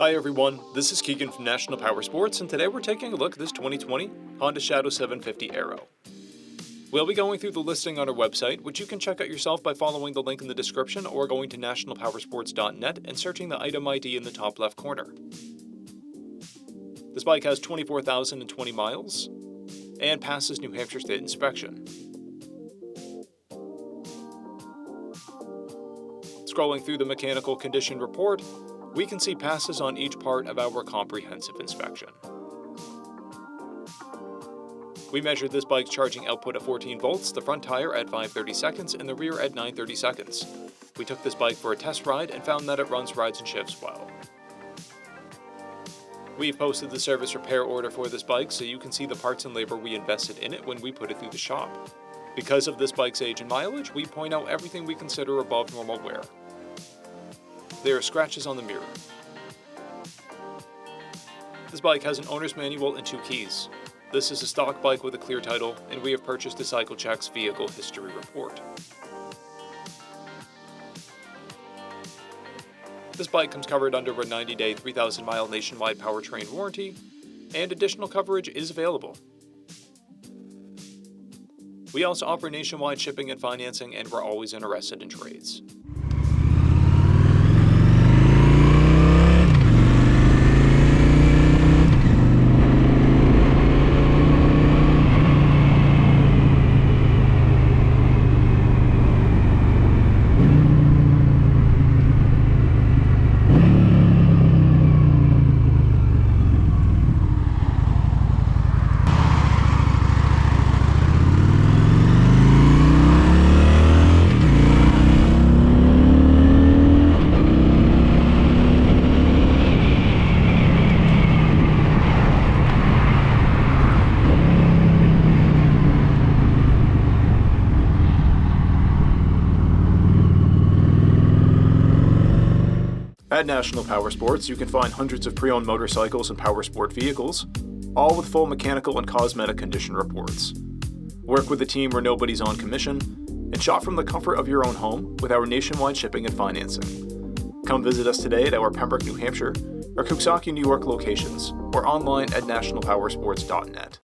Hi everyone, this is Keegan from National Powersports, and today we're taking a look at this 2020 Honda Shadow 750 AERO. We'll be going through the listing on our website, which you can check out yourself by following the link in the description or going to nationalpowersports.net and searching the item ID in the top left corner. This bike has 24,020 miles and passes New Hampshire State inspection. Scrolling through the mechanical condition report, we can see passes on each part of our comprehensive inspection. We measured this bike's charging output at 14 volts, the front tire at 530 seconds, and the rear at 930 seconds. We took this bike for a test ride and found that it runs, rides, and shifts well. We've posted the service repair order for this bike so you can see the parts and labor we invested in it when we put it through the shop. Because of this bike's age and mileage, we point out everything we consider above normal wear. There are scratches on the mirror. This bike has an owner's manual and 2 keys. This is a stock bike with a clear title, and we have purchased a CycleCheck's vehicle history report. This bike comes covered under a 90-day, 3,000-mile nationwide powertrain warranty, and additional coverage is available. We also offer nationwide shipping and financing, and we're always interested in trades. At National Powersports, you can find hundreds of pre-owned motorcycles and powersport vehicles, all with full mechanical and cosmetic condition reports. Work with a team where nobody's on commission, and shop from the comfort of your own home with our nationwide shipping and financing. Come visit us today at our Pembroke, New Hampshire, or Coxsackie, New York locations, or online at nationalpowersports.net.